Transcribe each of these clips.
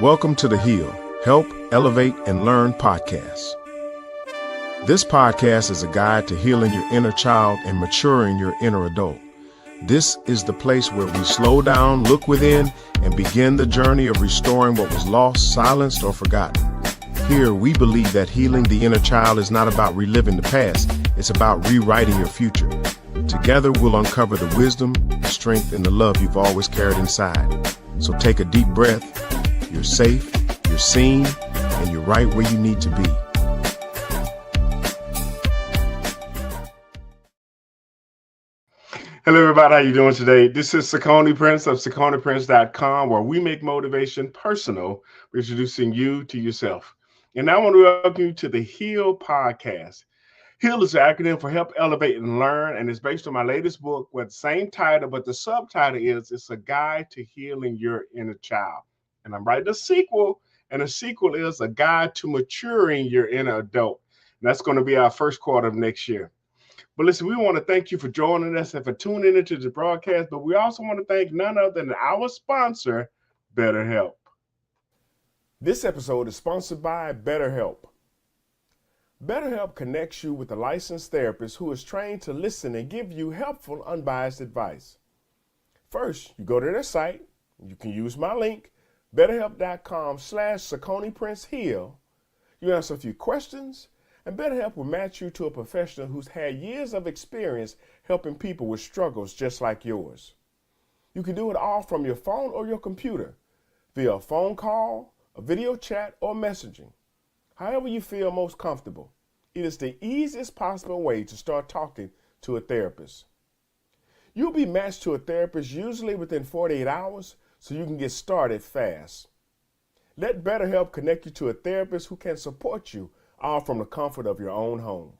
Welcome to the H.E.A.L, Help, Elevate, and Learn podcast. This podcast is a guide to healing your inner child and maturing your inner adult. This is the place where we slow down, look within, and begin the journey of restoring what was lost, silenced, or forgotten. Here, we believe that healing the inner child is not about reliving the past, it's about rewriting your future. Together, we'll uncover the wisdom, the strength, and the love you've always carried inside. So take a deep breath. You're safe, you're seen, and you're right where you need to be. Hello, everybody. How you doing today? This is Sakoni Prince of SakoniPrince.com, where we make motivation personal, introducing you to yourself. And I want to welcome you to the H.E.A.L podcast. H.E.A.L is an acronym for Help, Elevate, and Learn, and it's based on my latest book with the same title, but the subtitle is It's a Guide to Healing Your Inner Child. And I'm writing a sequel, and the sequel is A Guide to Maturing Your Inner Adult. And that's going to be our first quarter of next year. But listen, we want to thank you for joining us and for tuning into the broadcast, but we also want to thank none other than our sponsor, BetterHelp. This episode is sponsored by BetterHelp. BetterHelp connects you with a licensed therapist who is trained to listen and give you helpful, unbiased advice. First, you go to their site. You can use my link, BetterHelp.com/SakoniPrinceH.E.A.L. You answer a few questions, and BetterHelp will match you to a professional who's had years of experience helping people with struggles just like yours. You can do it all from your phone or your computer, via a phone call, a video chat, or messaging. However you feel most comfortable, it is the easiest possible way to start talking to a therapist. You'll be matched to a therapist usually within 48 hours, so you can get started fast. Let BetterHelp connect you to a therapist who can support you all from the comfort of your own home.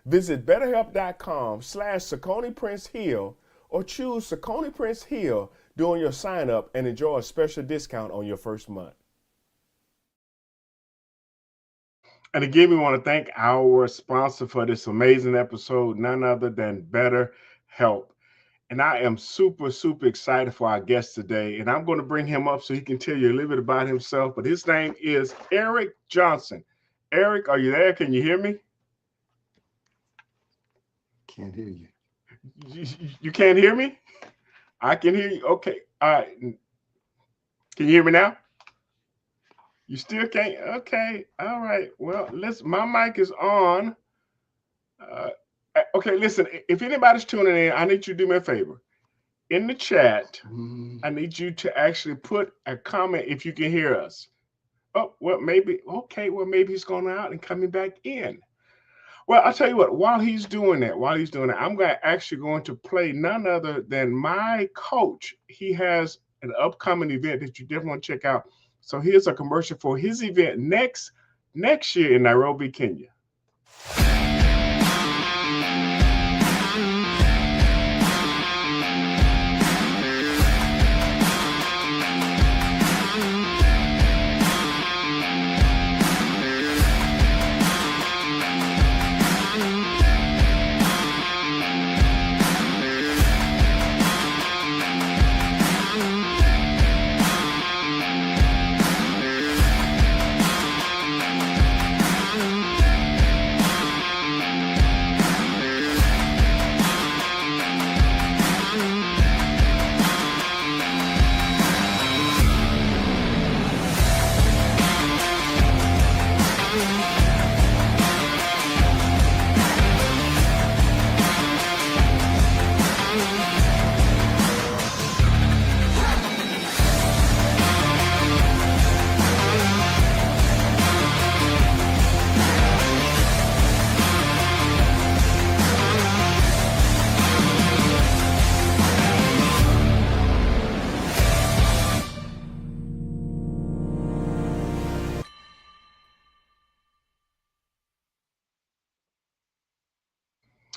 Visit BetterHelp.com/SakoniPrinceH.E.A.L. or choose SakoniPrinceH.E.A.L. during your sign up and enjoy a special discount on your first month. And again, we want to thank our sponsor for this amazing episode, none other than BetterHelp. And I am super, super excited for our guest today. And I'm going to bring him up so he can tell you a little bit about himself. But his name is Eric Johnson. Eric, are you there? Can you hear me? Can't hear you. You can't hear me? I can hear you. Okay. All right. Can you hear me now? You still can't? Okay. All right. Well, my mic is on. Okay, listen, if anybody's tuning in, I need you to do me a favor. In the chat, I need you to actually put a comment if you can hear us. Oh, well, maybe he's going out and coming back in. Well, I'll tell you what, while he's doing that, I'm going to play none other than my coach. He has an upcoming event that you definitely want to check out. So here's a commercial for his event next year in Nairobi, Kenya.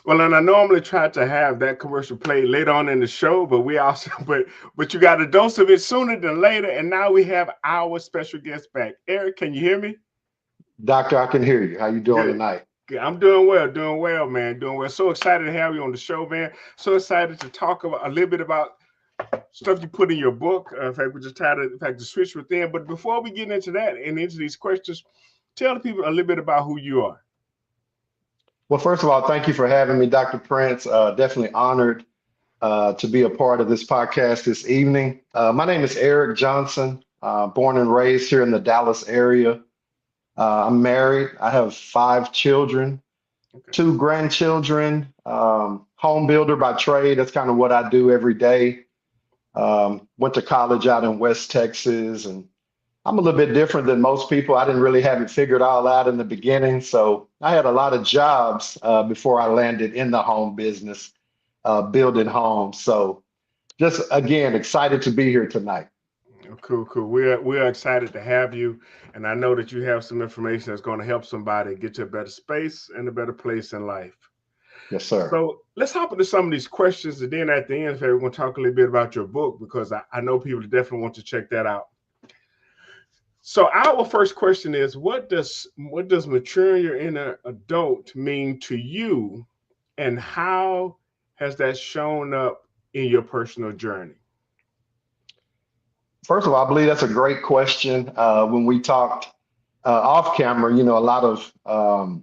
Well, and I normally try to have that commercial play later on in the show, but but you got a dose of it sooner than later, and now we have our special guest back. Eric, can you hear me? Doctor, I can hear you. How you doing tonight? I'm doing well, man. Doing well. So excited to have you on the show, man. So excited to talk about a little bit about stuff you put in your book. In fact, we just tried to, in fact, to switch within. But before we get into that and into these questions, tell the people a little bit about who you are. Well, first of all, thank you for having me, Dr. Prince. Definitely honored to be a part of this podcast this evening. My name is Eric Johnson, born and raised here in the Dallas area. I'm married. I have 5 children, Okay. 2 grandchildren, home builder by trade. That's kind of what I do every day. Went to college out in West Texas, and I'm a little bit different than most people. I didn't really have it figured all out in the beginning. So I had a lot of jobs before I landed in the home business, building homes. So just again, excited to be here tonight. Cool, cool. We are excited to have you, and I know that you have some information that's going to help somebody get to a better space and a better place in life. Yes, sir. So let's hop into some of these questions, and then at the end, we're going to talk a little bit about your book, because I know people definitely want to check that out. So our first question is, what does maturing your inner adult mean to you, and how has that shown up in your personal journey? First of all, I believe that's a great question. When we talked off camera, a lot of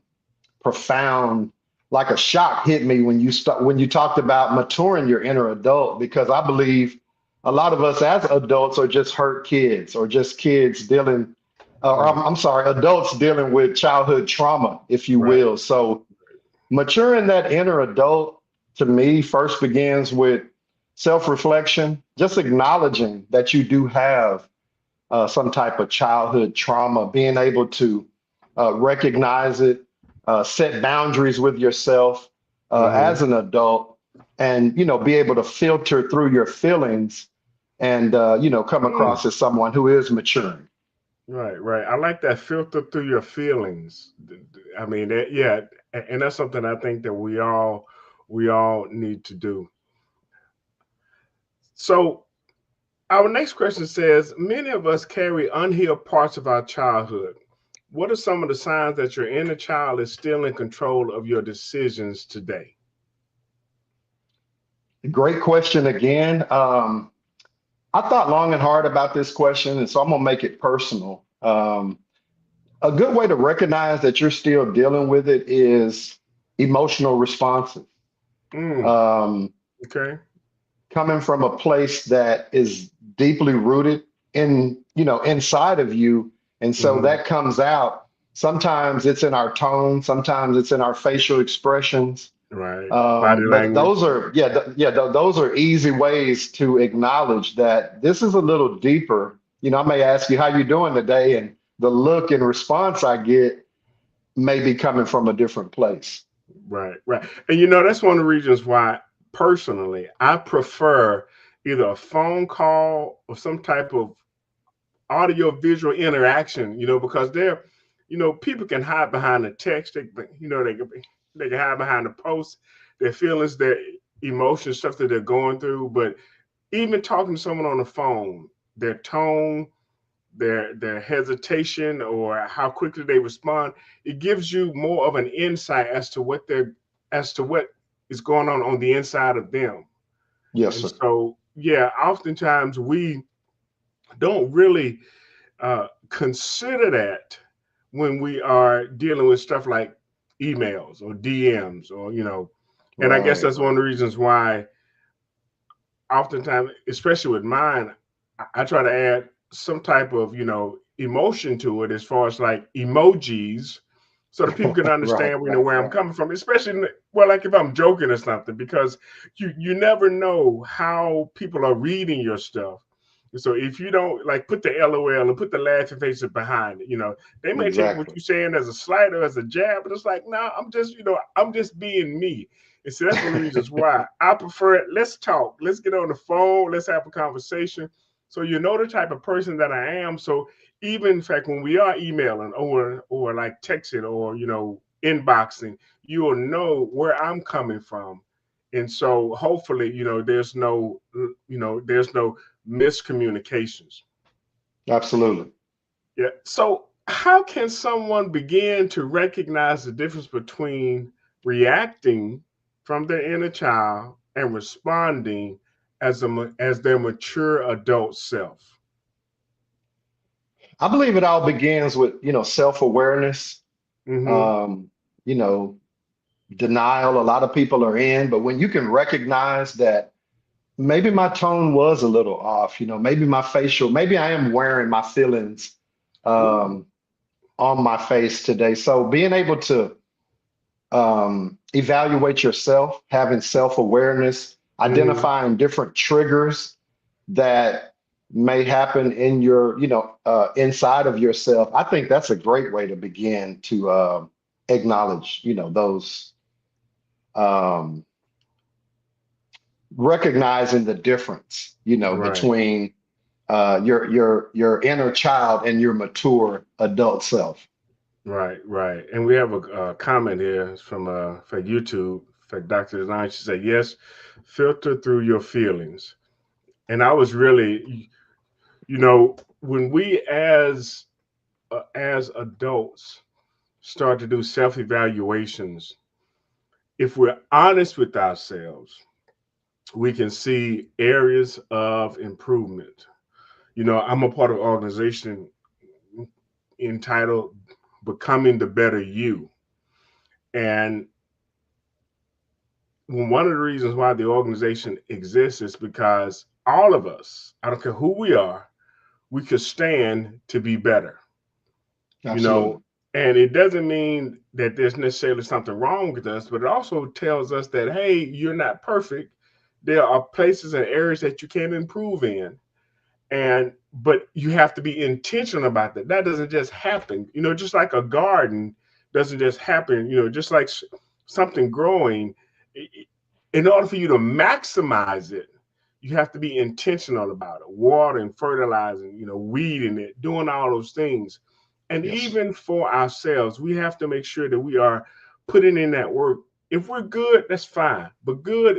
profound, like a shock hit me when you talked about maturing your inner adult, because I believe a lot of us as adults are just hurt kids, or just kids dealing, or I'm sorry, adults dealing with childhood trauma, if you Right. will. So maturing that inner adult, to me, first begins with self-reflection, just acknowledging that you do have some type of childhood trauma, being able to recognize it, set boundaries with yourself as an adult, and be able to filter through your feelings, and come across as someone who is maturing. Right, right. I like that, filter through your feelings. I mean, yeah, and that's something I think that we all need to do. So our next question says, many of us carry unhealed parts of our childhood. What are some of the signs that your inner child is still in control of your decisions today? Great question again. I thought long and hard about this question, and so I'm gonna make it personal. A good way to recognize that you're still dealing with it is emotional responses. Mm, Um, okay. Coming from a place that is deeply rooted inside of you, and so Hmm. that comes out. Sometimes it's in our tone, sometimes it's in our facial expressions. Right. Body But those language. are, those are easy ways to acknowledge that this is a little deeper. I may ask you how you doing today, and the look and response I get may be coming from a different place. Right, right. And that's one of the reasons why personally I prefer either a phone call or some type of audio visual interaction, because people can hide behind the text. They can hide behind the post, their feelings, their emotions, stuff that they're going through. But even talking to someone on the phone, their tone, their hesitation, or how quickly they respond, it gives you more of an insight as to what is going on the inside of them. Yes, And sir. so, yeah, oftentimes we don't really consider that when we are dealing with stuff like emails or DMs, or and I guess Right. that's one of the reasons why oftentimes, especially with mine, I try to add some type of emotion to it, as far as like emojis, so that people can Right. understand where I'm coming from, especially well, like if I'm joking or something, because you never know how people are reading your stuff. So if you don't like put the LOL and put the laughing faces behind it, they may take what Exactly. you're saying as a slight or as a jab, but it's like, no, I'm just being me. And so that's one of the reasons why I prefer it. Let's talk. Let's get on the phone. Let's have a conversation. So you know the type of person that I am. So even in fact, when we are emailing or like texting or inboxing, you will know where I'm coming from. And so hopefully, there's no miscommunications. Absolutely. Yeah. So how can someone begin to recognize the difference between reacting from their inner child and responding as their mature adult self? I believe it all begins with, self-awareness, Mm-hmm. um, you know, denial a lot of people are in, but when you can recognize that maybe my tone was a little off, maybe maybe I am wearing my feelings um, on my face today. So being able to evaluate yourself, having self-awareness, Mm-hmm. identifying different triggers that may happen in your, inside of yourself. I think that's a great way to begin to acknowledge, those um, recognizing the difference, Right. between your inner child and your mature adult self. Right, right. And we have a comment here. It's from for YouTube. For Dr. Design, she said, "Yes, filter through your feelings." And I was really, when we as adults start to do self evaluations, if we're honest with ourselves, we can see areas of improvement. I'm a part of an organization entitled "Becoming the Better You," and one of the reasons why the organization exists is because all of us, I don't care who we are, we could stand to be better, you Absolutely. know. And it doesn't mean that there's necessarily something wrong with us, but it also tells us that, hey, you're not perfect. There are places and areas that you can improve in. But you have to be intentional about that. That doesn't just happen, just like a garden doesn't just happen, just like something growing. In order for you to maximize it, you have to be intentional about it, watering, fertilizing, weeding it, doing all those things. And Yes. even for ourselves, we have to make sure that we are putting in that work. If we're good, that's fine. But good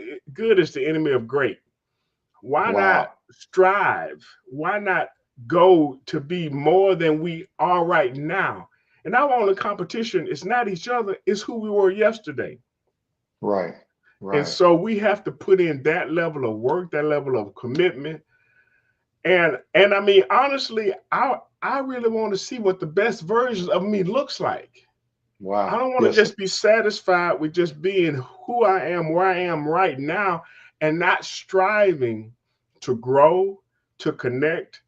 is the enemy of great. Why not Wow. strive? Why not go to be more than we are right now? And our only competition is not each other, it's who we were yesterday. Right. And Right. so we have to put in that level of work, that level of commitment. And I mean, honestly, I really want to see what the best version of me looks like. I Wow. don't want to Yes, sir. just be satisfied with just being who I am, where I am right now, and not striving to grow, to connect.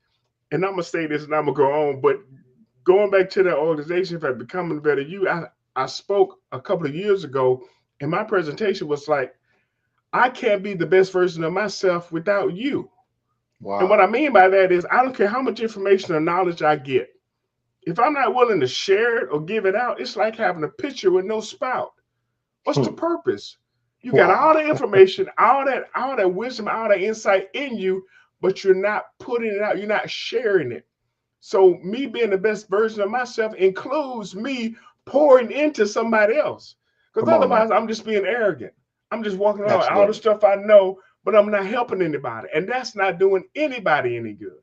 And I'm gonna say this and I'm gonna go on, but going back to that organization for becoming better you, I spoke a couple of years ago, and my presentation was like, I can't be the best version of myself without you. And what Wow. I mean by that is I don't care how much information or knowledge I get. If I'm not willing to share it or give it out, it's like having a pitcher with no spout. What's the Hmm. purpose? You got all Wow. the information, all that wisdom, all that insight in you, but you're not putting it out, you're not sharing it. So me being the best version of myself includes me pouring into somebody else. Because Come on now. otherwise I'm just being arrogant. I'm just walking around with all the Absolutely. stuff I know, but I'm not helping anybody. And that's not doing anybody any good.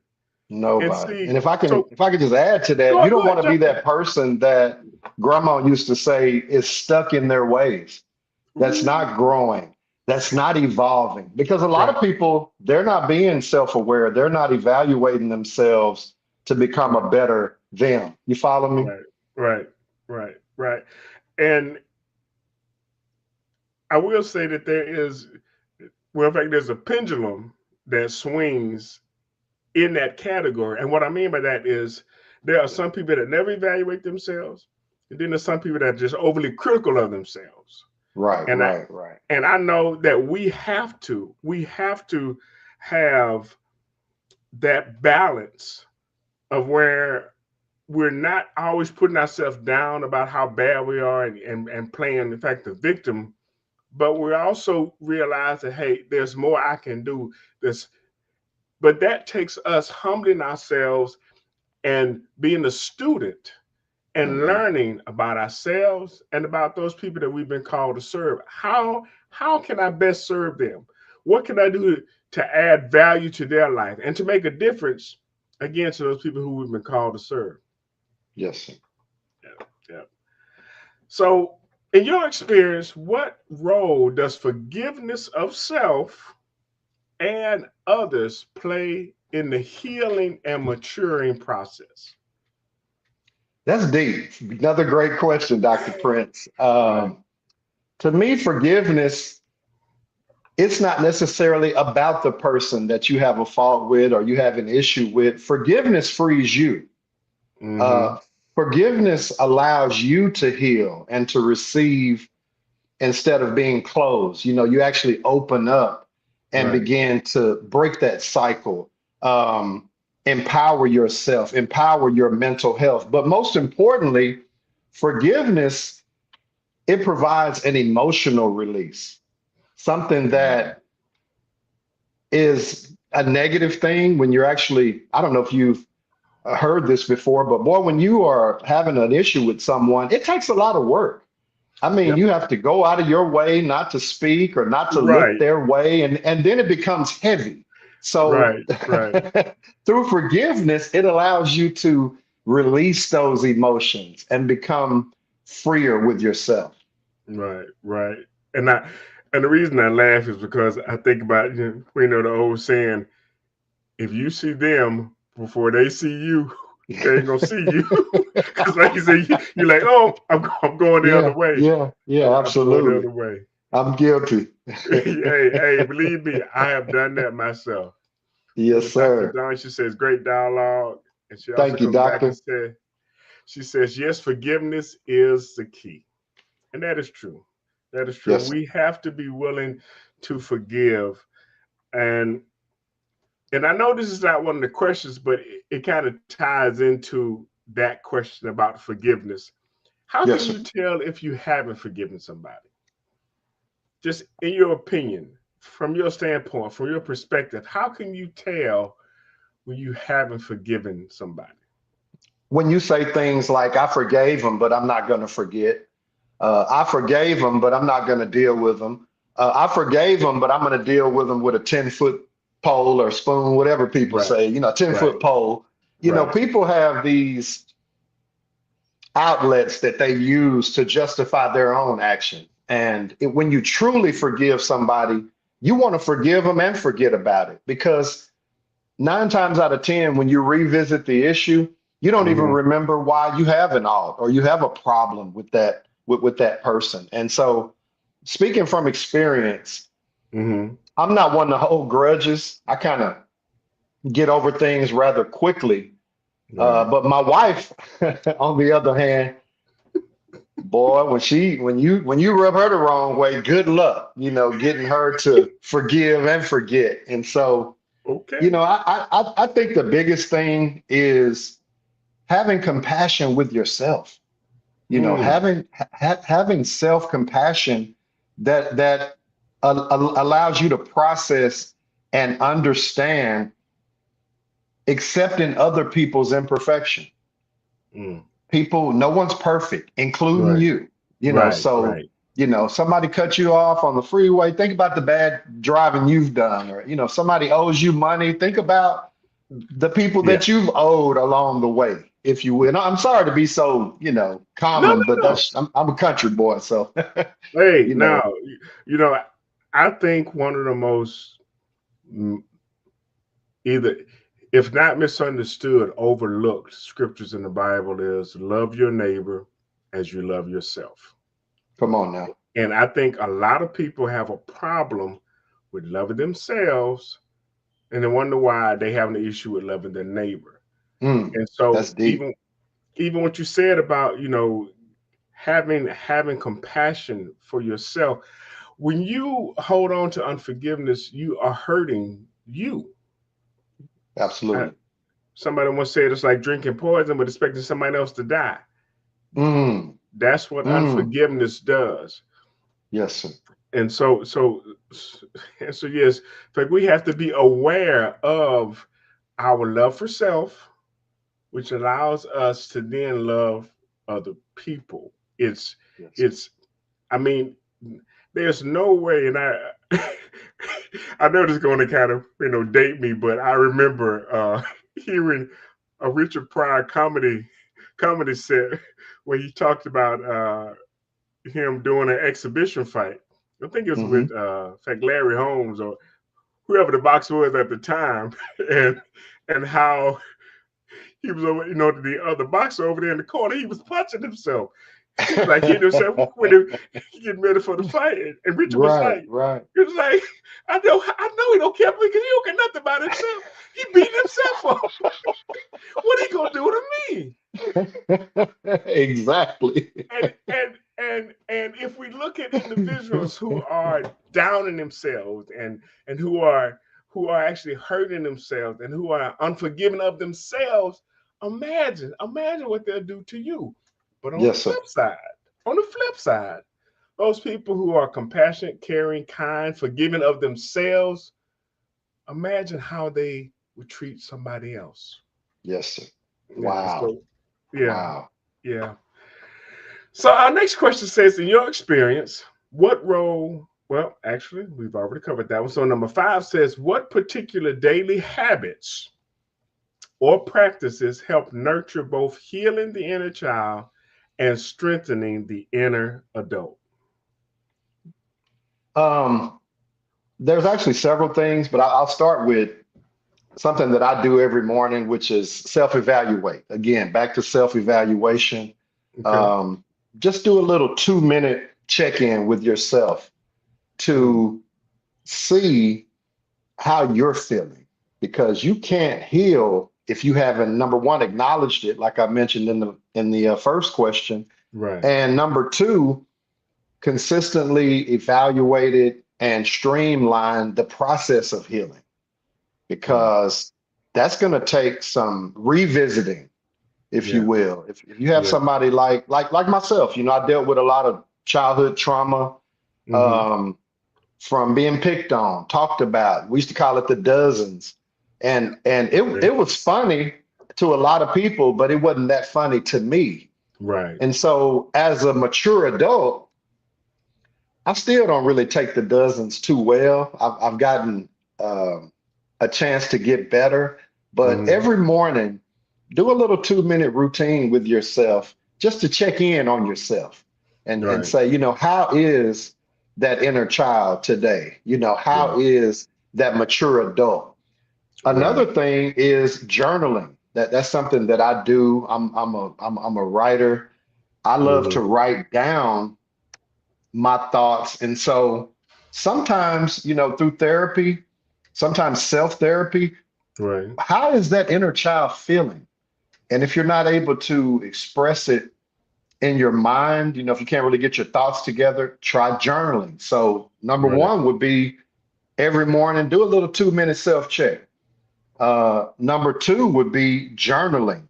And Nobody. see, And if I can, so if I could just add to that, you go don't want ahead, to be jump in. that person that grandma used to say is stuck in their ways, that's not Ooh, growing, that's not evolving. Because a lot right, of people, they're not being self-aware, they're not evaluating themselves to become right, a better them. You follow me? right, right, right, right. And I will say that well, in fact, there's a pendulum that swings in that category. And what I mean by that is there are some people that never evaluate themselves, and then there's some people that are just overly critical of themselves. Right, And I right, right. and I know that we have to have that balance of where we're not always putting ourselves down about how bad we are and playing, in fact, the victim, but we also realize that, hey, there's more I can do. This, but that takes us humbling ourselves and being a student and Hmm. learning about ourselves and about those people that we've been called to serve. How can I best serve them? What can I do to add value to their life and to make a difference again to those people who we've been called to serve? Yes, sir. Yeah, yeah. So, in your experience, what role does forgiveness of self and others play in the healing and maturing process? That's deep. Another great question, Dr. Prince. Right. To me, forgiveness, it's not necessarily about the person that you have a fault with or you have an issue with. Forgiveness frees you. Mm-hmm. Uh, Forgiveness allows you to heal and to receive instead of being closed. You know, you actually open up and Right. begin to break that cycle, um, empower yourself, empower your mental health. But most importantly, forgiveness, it provides an emotional release, something that is a negative thing when you're actually, I don't know if you've heard this before, but boy, when you are having an issue with someone, it takes a lot of work. I mean, Yep. you have to go out of your way not to speak or not to look Right. their way, and then it becomes heavy. So Right. Right. through forgiveness, it allows you to release those emotions and become freer with yourself. Right. Right. And I and the reason I laugh is because I think about, you know, the old saying, if you see them before they see you, they ain't gonna see you. Because like you say, you're like, oh, I'm going the other Yeah, way. yeah, yeah, I'm going the absolutely. other way. I'm guilty. Hey, believe me, I have done that myself. Yes, Dr. sir. Dawn, she says, great dialogue. And she also Thank you, comes back and doctor. she says, yes, forgiveness is the key. And that is true. That is true. Yes, sir. We have to be willing to forgive. And and I know this is not one of the questions, but it kind of ties into that question about forgiveness. How Yes, can sir. you tell if you haven't forgiven somebody? Just in your opinion, from your standpoint, from your perspective, how can you tell when you haven't forgiven somebody? When you say things like, I forgave him, but I'm not going to forget. I forgave him, but I'm not going to deal with him. I forgave him, but I'm going to deal with him with a 10-foot pole or spoon, whatever people Right, say, 10 right, foot pole. right. People have these outlets that they use to justify their own action. And when you truly forgive somebody, you want to forgive them and forget about it because 9 times out of 10, when you revisit the issue, you don't even Hmm. remember why you have an alt or you have a problem with that person. And so, speaking from experience, Hmm. I'm not one to hold grudges. I kind of get over things rather quickly. Right. But my wife, on the other hand, boy, when you rub her the wrong way, good luck, getting her to forgive and forget. And so, Okay. I think the biggest thing is having compassion with yourself. Mm. Having self compassion that allows you to process and understand accepting other people's imperfection. Mm. People, no one's perfect, including Right. you. Right. So Right. somebody cut you off on the freeway. Think about the bad driving you've done, or somebody owes you money. Think about the people Yeah. that you've owed along the way, if you will. And I'm sorry to be so, No, common, but no, no. I'm a country boy, so Hey, you now, know, you know, I think one of the most mm, either, if not misunderstood, overlooked scriptures in the Bible is love your neighbor as you love yourself. come on now. And I think a lot of people have a problem with loving themselves and they wonder why they have an issue with loving their neighbor. Mm, And so that's deep. even what you said about, having compassion for yourself, when you hold on to unforgiveness, you are hurting you. Uh, Absolutely. Somebody once said it's like drinking poison but expecting somebody else to die. Mm, That's what mm, unforgiveness does. yes, sir. And so yes, like we have to be aware of our love for self, which allows us to then love other people. It's Yes. it's I mean, there's no way, and I I know this is going to kind of date me, but I remember hearing a Richard Pryor comedy set where he talked about him doing an exhibition fight. I think it was Hmm. with in fact Larry Holmes, or whoever the boxer was at the time, and how he was over, the other boxer over there in the corner, he was punching himself. He was like hitting himself when he getting ready for the fight. And Richard was Right, like, right. he was like, I know he don't care because he don't care nothing about himself. He beating himself up. What he gonna do to me? Exactly. And if we look at individuals who are down in themselves and who are actually hurting themselves and who are unforgiving of themselves, imagine what they'll do to you. But Yes, sir. on the flip side, those people who are compassionate, caring, kind, forgiving of themselves, imagine how they would treat somebody else. Yes, sir. Yeah. Wow. So yeah, Wow. yeah. So our next question says, in your experience, what role? Well, actually, we've already covered that one. So number 5 says, what particular daily habits or practices help nurture both healing the inner child and strengthening the inner adult? Um, there's actually several things, but I'll start with something that I do every morning, which is self-evaluate. Again, back to self-evaluation. Okay. Um, just do a little 2-minute check-in with yourself Mm. to see how you're feeling, because you can't heal if you haven't, number one, acknowledged it, like I mentioned in the first question, Right. and number two, consistently evaluated and streamlined the process of healing, Mm. because that's going to take some revisiting, if you Yeah. will. If you have Yeah. somebody like myself, I dealt with a lot of childhood trauma, Hmm. um, from being picked on, talked about. We used to call it the dozens, and Okay. it was funny to a lot of people, but it wasn't that funny to me. Right. And so, as a mature adult, I still don't really take the dozens too well. I've gotten um, a chance to get better, but Hmm. every morning, do a little 2-minute routine with yourself just to check in on yourself and Right. say, how is that inner child today? Yeah. How is that mature adult? Right. Another thing is journaling. That's something that I do. I'm a writer. I love to Hmm. write down my thoughts. And so sometimes, through therapy, sometimes self-therapy, Right. how is that inner child feeling? And if you're not able to express it in your mind, if you can't really get your thoughts together, try journaling. So number Right. one would be every morning, do a little 2-minute self-check. Number two would be journaling.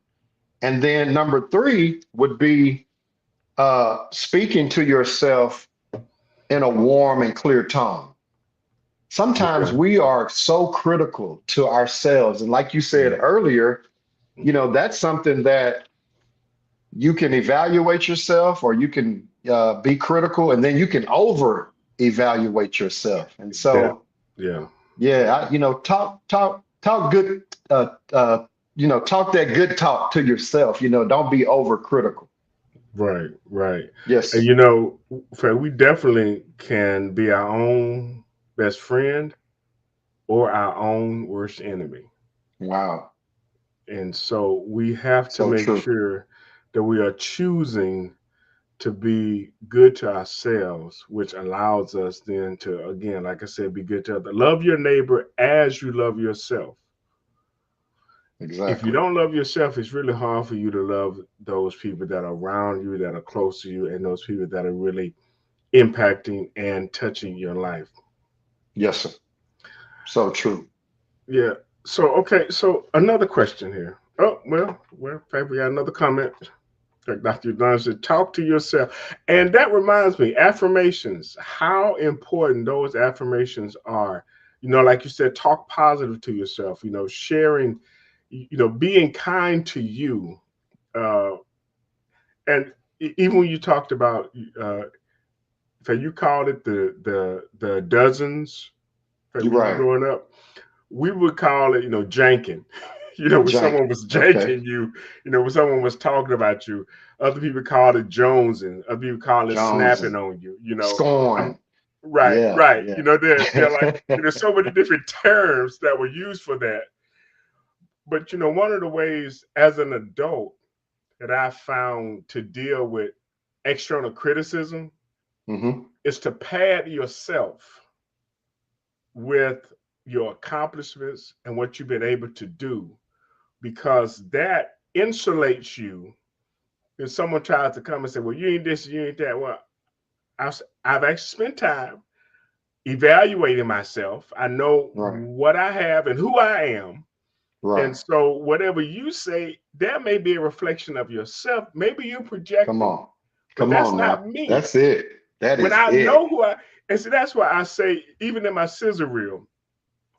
And then number three would be speaking to yourself in a warm and clear tone. Sometimes Okay. we are so critical to ourselves. And like you said Yeah. earlier, that's something that you can evaluate yourself, or you can be critical, and then you can over evaluate yourself. And That. so, Yeah. yeah, talk good, talk that good talk to yourself. Don't be over critical. Right. Right. Yes, And sir. Fred, we definitely can be our own best friend or our own worst enemy. Wow. And so we have to So make true. sure that we are choosing to be good to ourselves, which allows us then to, again, like I said, be good to others. Love your neighbor as you love yourself. If you Exactly. don't love yourself, it's really hard for you to love those people that are around you, that are close to you, and those people that are really impacting and touching your life. Yes, sir. So true. Yeah. So, okay. So, another question here. Oh, well, in fact, we got another comment. Like Dr. Don said, talk to yourself. And that reminds me, affirmations, how important those affirmations are. Like you said, talk positive to yourself, sharing, being kind to you. Uh, and even when you talked about, so you called it the dozens, like You're when you were right. growing up, we would call it, janking. When Jank. someone was Okay. janking you, when someone was talking about you, other people called it jonesing, other people call it Jones snapping and on you. I'm scorn. Right, Yeah, right. yeah. They're like, there's so many different terms that were used for that. But one of the ways as an adult that I found to deal with external criticism Hmm. is to pad yourself with your accomplishments and what you've been able to do, because that insulates you. If someone tries to come and say, well, you ain't this, you ain't that, well, I've actually spent time evaluating myself. I know Right, what I have and who I am. And right. so whatever you say, that may be a reflection of yourself. Maybe you're Come projecting, on. but Come that's on now. not me. That's it. That When is I it. know and so that's why I say, even in my scissor reel,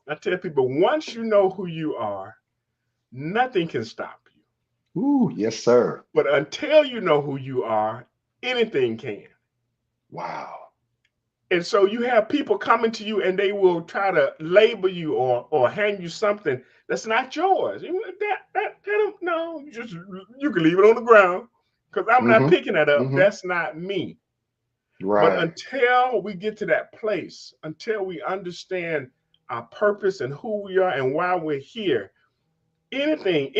I tell people, once you know who you are, nothing can stop you. Ooh, yes, sir. But until you know who you are, anything can. Wow. And so you have people coming to you and they will try to label you or hand you something that's not yours. No, you can leave it on the ground because I'm not Hmm. picking that up. Hmm. That's not me. But Right. until we get to that place, until we understand our purpose and who we are and why we're here, anything,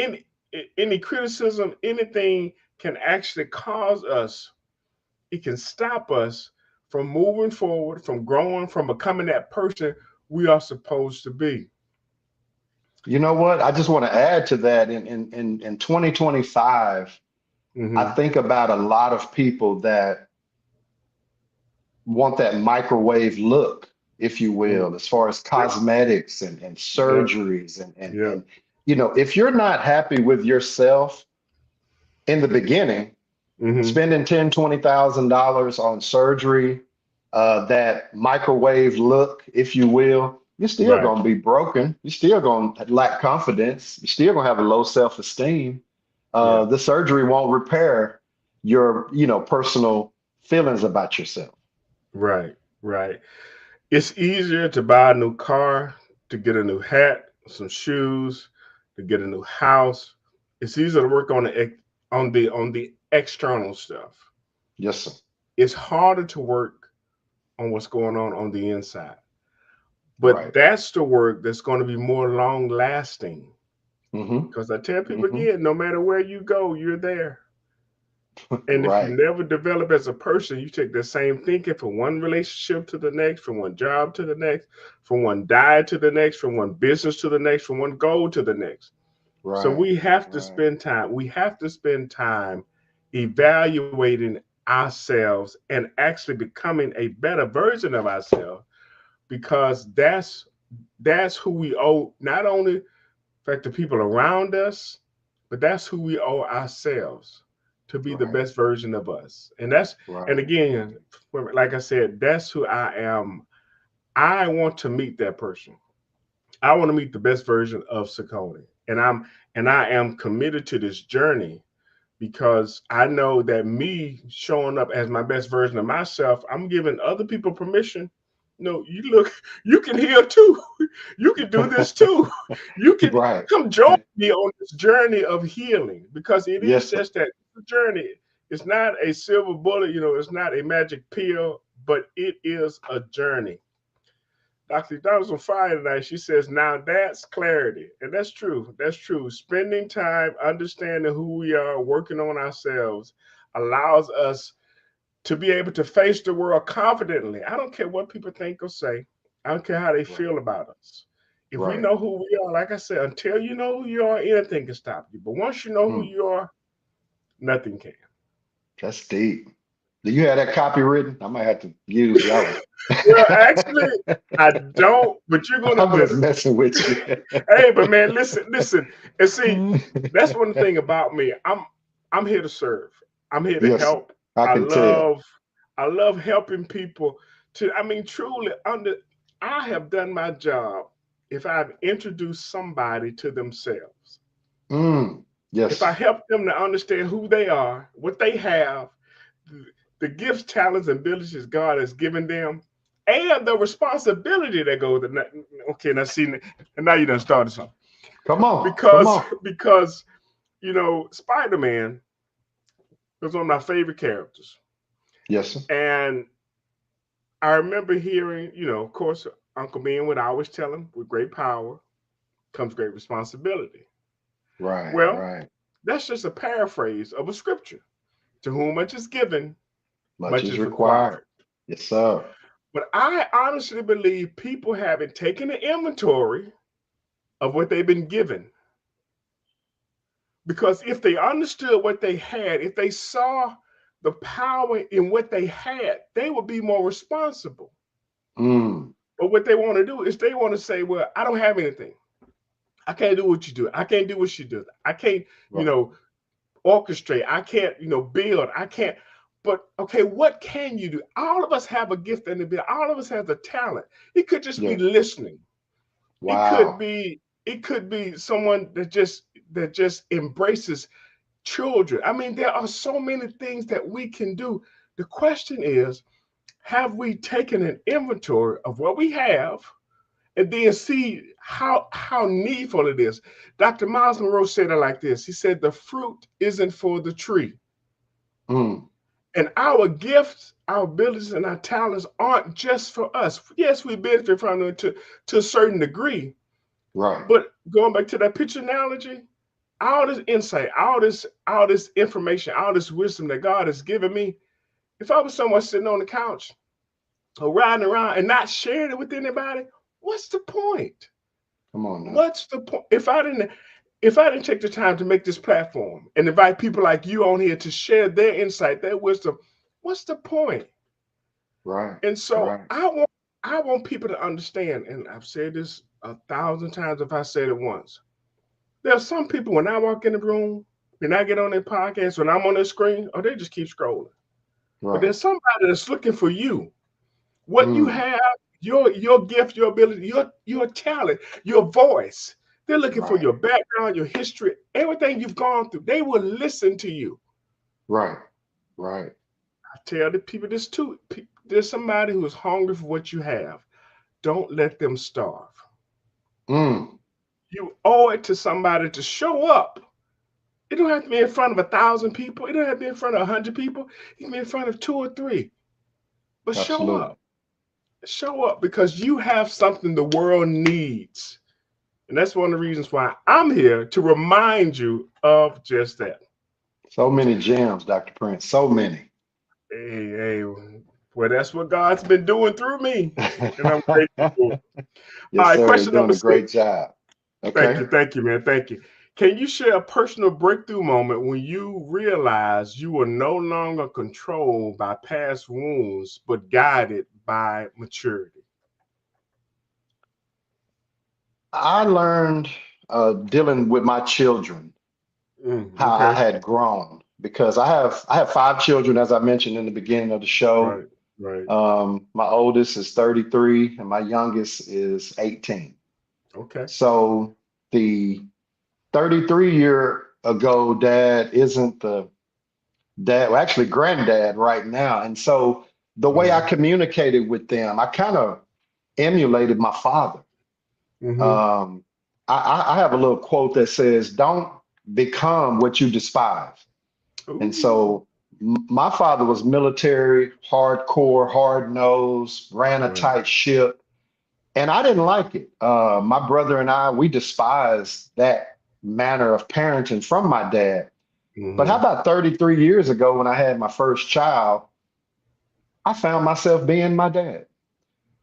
any criticism, anything can actually cause us, it can stop us from moving forward, from growing, from becoming that person we are supposed to be. You know what? I just want to add to that. In 2025, I Hmm. think about a lot of people that want that microwave look, if you will, as far as Yep. cosmetics and Yep. surgeries and Yep. if you're not happy with yourself in the beginning, Hmm. spending 10, $20,000 on surgery, that microwave look, if you will, you're still Right. gonna be broken. You're still gonna lack confidence. You're still gonna have a low self-esteem. Yeah. The surgery won't repair your, personal feelings about yourself. Right. Right. It's easier to buy a new car, to get a new hat, some shoes, to get a new house. It's easier to work on the external stuff. Yes, sir. It's harder to work on what's going on the inside. But Right. that's the work that's going to be more long lasting. Mm-hmm. Because I tell people Mm-hmm. again, no matter where you go, you're there. And if you Right. never develop as a person, you take the same thinking from one relationship to the next, from one job to the next, from one diet to the next, from one business to the next, from one goal to the next. So Right. we have to Right. spend time. We have to spend time evaluating ourselves and actually becoming a better version of ourselves, because that's who we owe, not only fact the people around us, but that's who we owe ourselves, to be the Right. best version of us. And Right. again, like I said, that's who I am. I want to meet that person. I want to meet the best version of Saucony. And I am committed to this journey, because I know that me showing up as my best version of myself, I'm giving other people permission. No, you can heal too. You can do this too. You can Right. come join me on this journey of healing, because it is Yes, sir. just that journey. It's not a silver bullet, it's not a magic pill, but it is a journey. Dr. Donald's on fire tonight. She says, now that's clarity. And that's true. That's true. Spending time understanding who we are, working on ourselves, allows us to be able to face the world confidently. I don't care what people think or say. I don't care how they Right. feel about us. If we Right. know who we are, like I said, until you know who you are, anything can stop you. But once you know who Mm, you are, nothing can. that's deep. Do you have that copy written? I might have to use that one. Well, actually, I don't, but you're gonna, I'm but just messing with you. hey, but man, listen, and see, that's one thing about me. I'm here to serve. I'm here to Yes, sir. help. I I can tell. love I love helping people to. I mean, truly, I have done my job if I've introduced somebody to themselves. Mm, If I yes. help them to understand who they are, what they have, the gifts, talents, and abilities God has given them, and the responsibility that goes with it. Okay, now see, and now you done started something. Come on. Come because on. because Spider-Man was one of my favorite characters, Yes, sir. and I remember hearing, of course, Uncle Ben would always tell him, with great power comes great responsibility. Right, Well, right. that's just a paraphrase of a scripture. To whom much is given, Much much is is required. required. Yes, sir. But I honestly believe people haven't taken an inventory of what they've been given. Because if they understood what they had, if they saw the power in what they had, they would be more responsible. Mm, But what they want to do is they want to say, well, I don't have anything. I can't do what you do. I can't do what she does. I can't, right. orchestrate. I can't, build. I can't. But okay, what can you do? All of us have a gift and ability. All of us have a talent. It could just be Yeah. listening. It could Wow. be, it could be someone that just embraces children. I mean, there are so many things that we can do. The question is, have we taken an inventory of what we have and then see how needful it is? Dr. Miles Monroe said it like this. He said, the fruit isn't for the tree. Mm, And our gifts, our abilities, and our talents aren't just for us. Yes, we benefit from them to a certain degree. right. But going back to that picture analogy, all this insight, all this information, all this wisdom that God has given me, if I was someone sitting on the couch or riding around and not sharing it with anybody, what's the point? Come on now. What's the point? If I didn't take the time to make this platform and invite people like you on here to share their insight, their wisdom, what's the point? Right, And so right. I want people to understand, and I've said this 1,000 times if I said it once. There are some people when I walk in the room, when I get on their podcast, when I'm on their screen, or they just keep scrolling. But Right. there's somebody that's looking for you. What you Mm, have, your gift, your ability, your talent, your voice. They're looking for right, your background, your history, everything you've gone through. They will listen to you. right, right. I tell the people this too. There's somebody who is hungry for what you have. Don't let them starve. Mm, You owe it to somebody to show up. It don't have to be in front of 1,000 people. It don't have to be in front of 100 people. It can be in front of two or three. But show absolutely. up. Show up because you have something the world needs. And that's one of the reasons why I'm here to remind you of just that. So many gems, Dr. Prince. So many. Hey, well, that's what God's been doing through me. And I'm Yes, grateful for it. All right, sir. You're question doing number a great 6. job. Okay. Thank you, man. Thank you. Can you share a personal breakthrough moment when you realized you were no longer controlled by past wounds, but guided by maturity? I learned dealing with my children how I Okay. had grown because I have 5 children, as I mentioned in the beginning of the show. Right. Right. My oldest is 33 and my youngest is 18. Okay. So the 33-year ago dad isn't the dad, well, actually granddad right now. And so the way I Mm-hmm. communicated with them, I kind of emulated my father. Mm-hmm. Um, I have a little quote that says, "Don't become what you despise." And Ooh. so my father was military, hardcore, hard nosed, ran a Right. tight ship, and I didn't like it. My brother and I, we despised that manner of parenting from my dad. But how Mm-hmm. about 33 years ago when I had my first child, I found myself being my dad,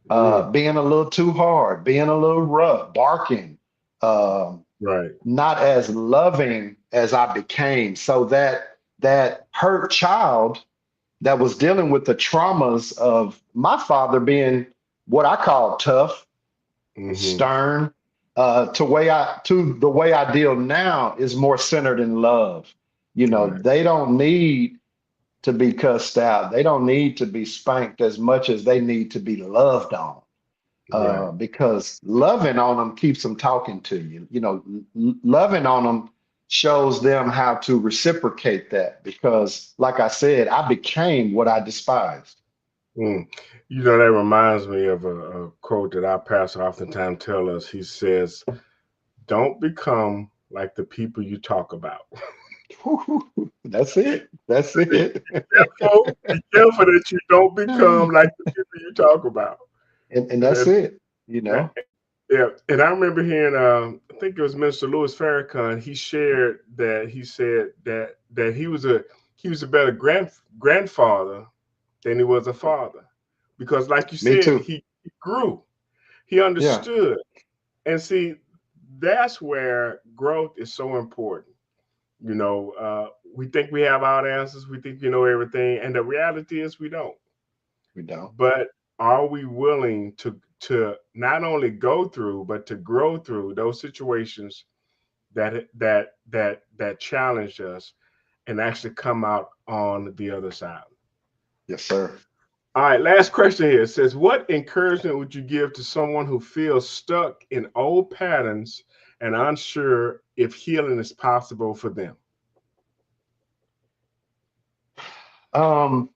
Mm. being a little too hard, being a little rough, barking, um, Right. not as loving as I became. So that hurt child that was dealing with the traumas of my father being what I call tough, Mm-hmm. stern, to the way I deal now is more centered in love. Right. They don't need to be cussed out. They don't need to be spanked as much as they need to be loved on. Right. Because loving on them keeps them talking to you. Loving on them shows them how to reciprocate that. Because, like I said, I became what I despised. Mm. That reminds me of a quote that our pastor oftentimes tell us. He says, "Don't become like the people you talk about." That's it. That's it. Be careful that you don't become like the people you we talk about. And And that's that's, it, you uh, know. yeah. And I remember hearing, I think it was Minister Louis Farrakhan. He shared that he said that he was a better grandfather than he was a father, because, like you Me said, too. he grew, he Yeah. understood, and see, that's where growth is so important. We think we have all the answers, we think we know everything, and the reality is we don't. We don't. But are we willing to not only go through but to grow through those situations that challenge us and actually come out on the other side? Yes, sir. All right, last question here. It says, what encouragement would you give to someone who feels stuck in old patterns and unsure if healing is possible for them? Um,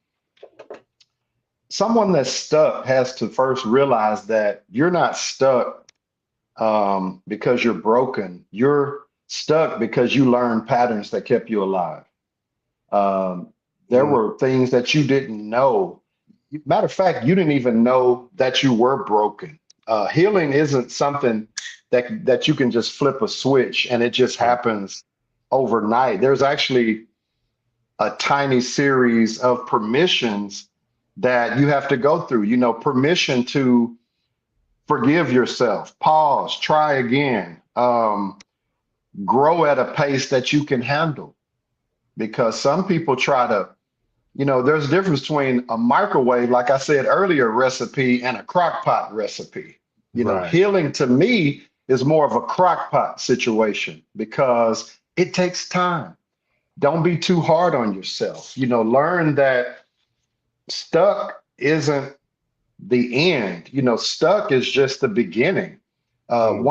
Someone that's stuck has to first realize that you're not stuck because you're broken. You're stuck because you learned patterns that kept you alive. Um, there Mm, were things that you didn't know. Matter of fact, you didn't even know that you were broken. Healing isn't something that you can just flip a switch and it just right. happens overnight. There's actually a tiny series of permissions that you have to go through. Permission to forgive yourself, pause, try again, grow at a pace that you can handle. Because some people try to, there's a difference between a microwave, like I said earlier, recipe and a crock pot recipe. Right. Healing to me is more of a crock pot situation because it takes time. Don't be too hard on yourself. Learn that stuck isn't the end. Stuck is just the beginning. Mm.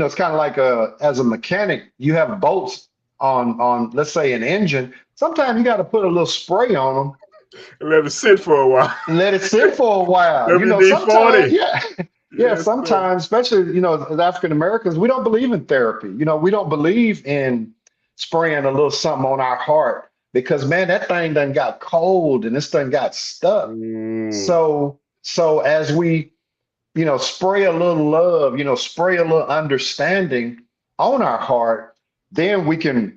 It's kind of like as a mechanic, you have bolts on let's say an engine. Sometimes you got to put a little spray on them Let it sit for a while. and let it sit for a while. Sometimes, WD-40. yeah, yeah. Yes, sir. Sometimes, especially as African Americans, we don't believe in therapy. We don't believe in spraying a little something on our heart because man, that thing done got cold and this thing got stuck. Mm. So as we spray a little love, spray a little understanding on our heart, then we can,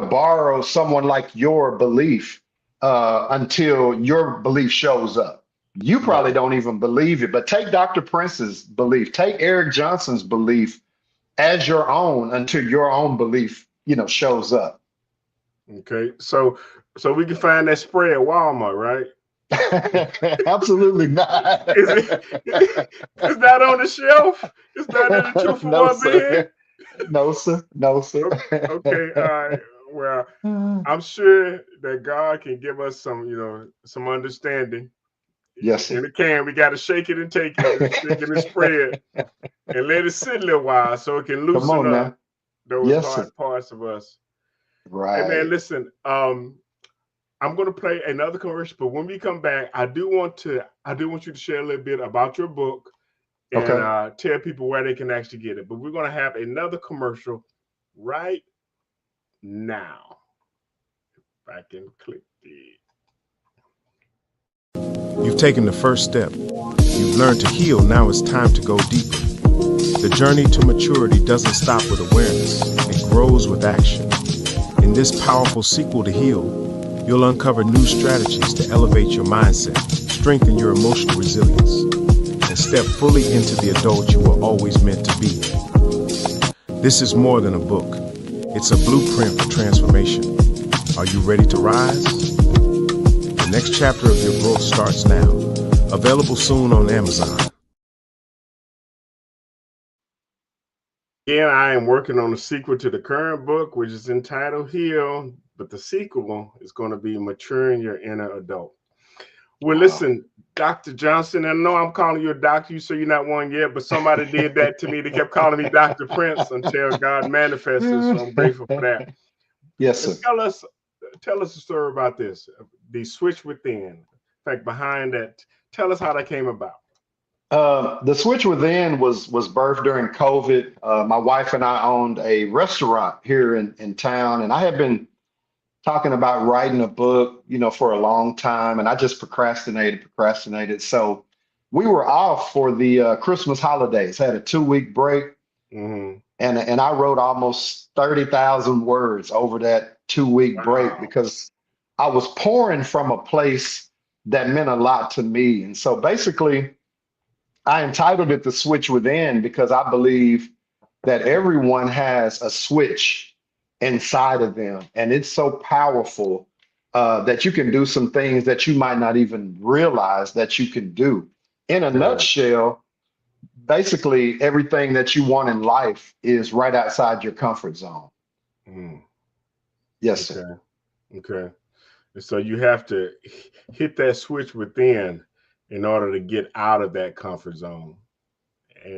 borrow someone like your belief until your belief shows up. You Right. probably don't even believe it, but take Dr. Prince's belief, take Eric Johnson's belief as your own until your own belief, shows up. Okay. So we can find that spray at Walmart, right? Absolutely not. Is it? It's not on the shelf. It's not in the two for No, one bin. sir. No, sir. No, sir. Okay. All right. Well, I'm sure that God can give us some understanding. Yes, In sir. a can, we got to shake it and take it, and shake it and spread it, and let it sit a little while so it can Come loosen on up now. those Yes, hard sir. parts of us. Hey man, Right. listen. I'm gonna play another commercial, but when we come back, I do want you to share a little bit about your book and Okay. tell people where they can actually get it. But we're gonna have another commercial right now. If I can click the. You've taken the first step. You've learned to heal. Now it's time to go deeper. The journey to maturity doesn't stop with awareness. It grows with action. In this powerful sequel to Heal, you'll uncover new strategies to elevate your mindset, strengthen your emotional resilience, and step fully into the adult you were always meant to be. This is more than a book. It's a blueprint for transformation. Are you ready to rise? The next chapter of your growth starts now. Available soon on Amazon. Again, I am working on a sequel to the current book, which is entitled Heal, but the sequel is going to be Maturing Your Inner Adult. Well, Wow. listen, Dr. Johnson, I know I'm calling you a doctor, you say you're not one yet, but somebody did that to me. They kept calling me Dr. Prince until God manifested, so I'm grateful for that. Yes, And sir. tell us a story about this, the switch within. In fact, behind that, tell us how that came about. The switch within was birthed during COVID. My wife and I owned a restaurant here in town, and I had been talking about writing a book, for a long time, and I just procrastinated. So we were off for the Christmas holidays, had a 2-week break, Mm-hmm. and I wrote almost 30,000 words over that 2-week break Wow. because I was pouring from a place that meant a lot to me. And so basically, I entitled it The Switch Within because I believe that everyone has a switch inside of them. And it's so powerful that you can do some things that you might not even realize that you can do. In a nutshell, basically everything that you want in life is right outside your comfort zone. Mm. Yes, Okay. sir. Okay. And so you have to hit that switch within in order to get out of that comfort zone.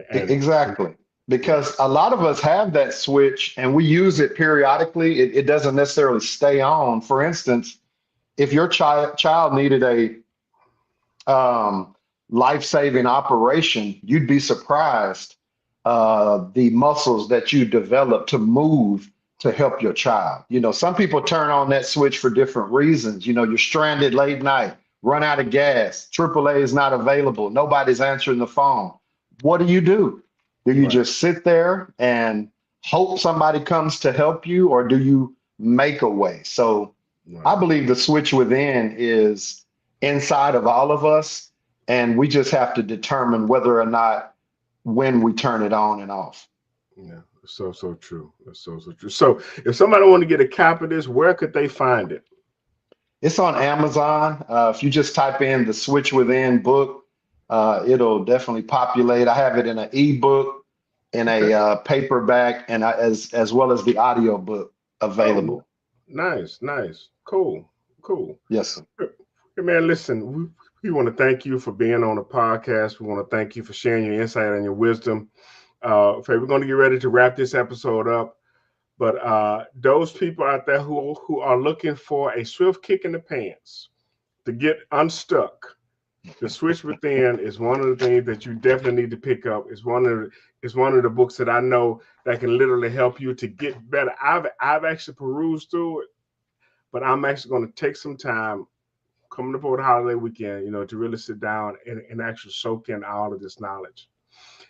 Exactly. Because a lot of us have that switch and we use it periodically. It doesn't necessarily stay on. For instance, if your child needed a life-saving operation, you'd be surprised the muscles that you develop to move to help your child. Some people turn on that switch for different reasons. You're stranded late night, run out of gas, AAA is not available, nobody's answering the phone. What do? Do you Right. just sit there and hope somebody comes to help you, or do you make a way? So Right. I believe the switch within is inside of all of us, and we just have to determine whether or not when we turn it on and off. Yeah, so true. That's so true. So if somebody want to get a copy of this, where could they find it? It's on Amazon. If you just type in The Switch Within book, it'll definitely populate. I have it in an ebook, in a paperback, and as well as the audio book available. Nice. Cool. Yes, sir. Hey man, listen, we want to thank you for being on the podcast. We want to thank you for sharing your insight and your wisdom. We're going to get ready to wrap this episode up. But those people out there who are looking for a swift kick in the pants to get unstuck, The Switch Within is one of the things that you definitely need to pick up. It's one of the books that I know that can literally help you to get better. I've actually perused through it, but I'm actually going to take some time coming up over the holiday weekend, to really sit down and actually soak in all of this knowledge.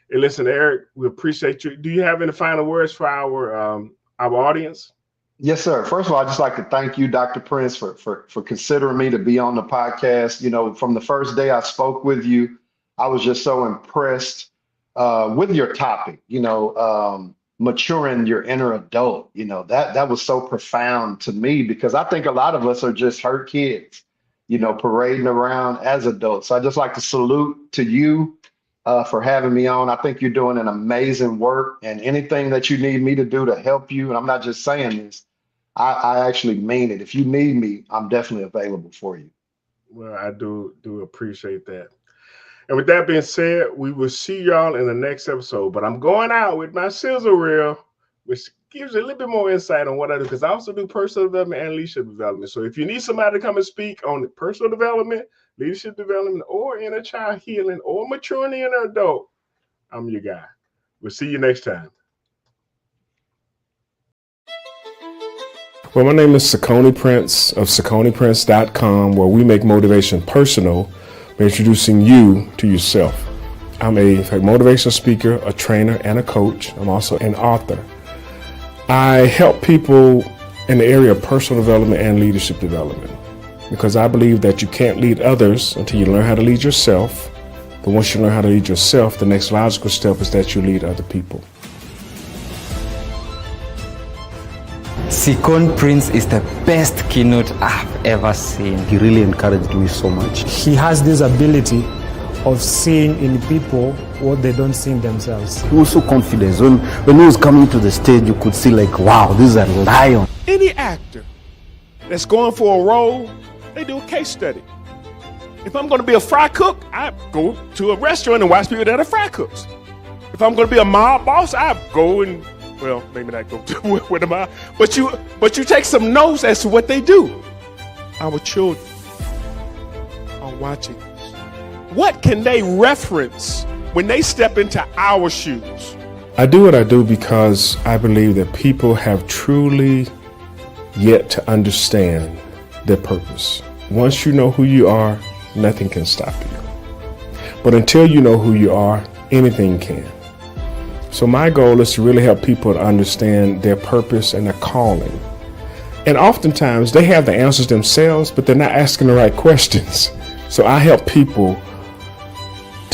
Hey, listen, Eric, we appreciate you. Do you have any final words for our audience? Yes, sir. First of all, I'd just like to thank you, Dr. Prince, for considering me to be on the podcast. From the first day I spoke with you, I was just so impressed with your topic, maturing your inner adult. That was so profound to me because I think a lot of us are just hurt kids, parading around as adults. So I'd just like to salute to you for having me on. I think you're doing an amazing work, and anything that you need me to do to help you, and I'm not just saying this, I actually mean it. If you need me, I'm definitely available for you. Well, I do appreciate that. And with that being said, we will see y'all in the next episode. But I'm going out with my sizzle reel, which gives you a little bit more insight on what I do, because I also do personal development and leadership development. So if you need somebody to come and speak on personal development, leadership development, or inner child healing, or maturing the inner adult, I'm your guy. We'll see you next time. Well, my name is Sakoni Prince of SakoniPrince.com, where we make motivation personal by introducing you to yourself. I'm a motivational speaker, a trainer, and a coach. I'm also an author. I help people in the area of personal development and leadership development because I believe that you can't lead others until you learn how to lead yourself. But once you learn how to lead yourself, the next logical step is that you lead other people. Sakoni Prince is the best keynote I've ever seen. He really encouraged me so much. He has this ability of seeing in people what they don't see in themselves. He was so confident. When he was coming to the stage, you could see like, wow, this is a lion. Any actor that's going for a role, they do a case study. If I'm going to be a fry cook, I go to a restaurant and watch people that are fry cooks. If I'm going to be a mob boss, I go and, well, maybe not go to with a mob, but you take some notes as to what they do. Our children are watching. What can they reference when they step into our shoes? I do what I do because I believe that people have truly yet to understand their purpose. Once you know who you are, nothing can stop you. But until you know who you are, anything can. So my goal is to really help people to understand their purpose and their calling. And oftentimes they have the answers themselves, but they're not asking the right questions. So I help people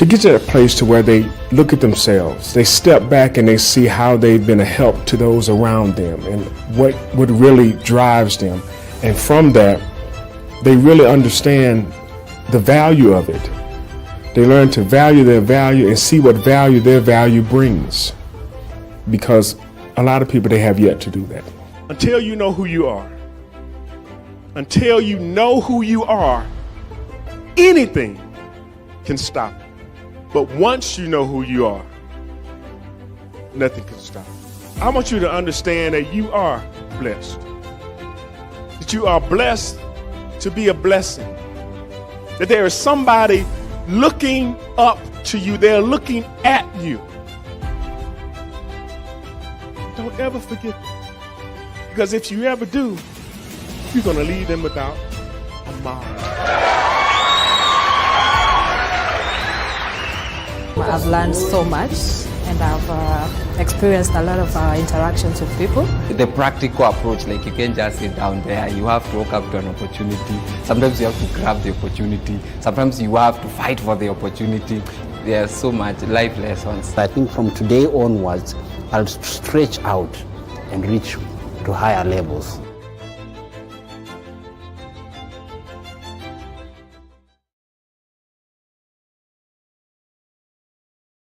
to get to that place to where they look at themselves, they step back and they see how they've been a help to those around them and what really drives them. And from that, they really understand the value of it. They learn to value their value and see what value their value brings. Because a lot of people, they have yet to do that. Until you know who you are, anything can stop you. But once you know who you are, nothing can stop you. I want you to understand that you are blessed. That you are blessed to be a blessing. That there is somebody looking up to you. They're looking at you. Don't ever forget that. Because if you ever do, you're going to leave them without a mind. I've learned so much and I've experienced a lot of interactions with people. The practical approach, like you can't just sit down there, you have to walk up to an opportunity. Sometimes you have to grab the opportunity. Sometimes you have to fight for the opportunity. There's so much life lessons. I think from today onwards, I'll stretch out and reach to higher levels.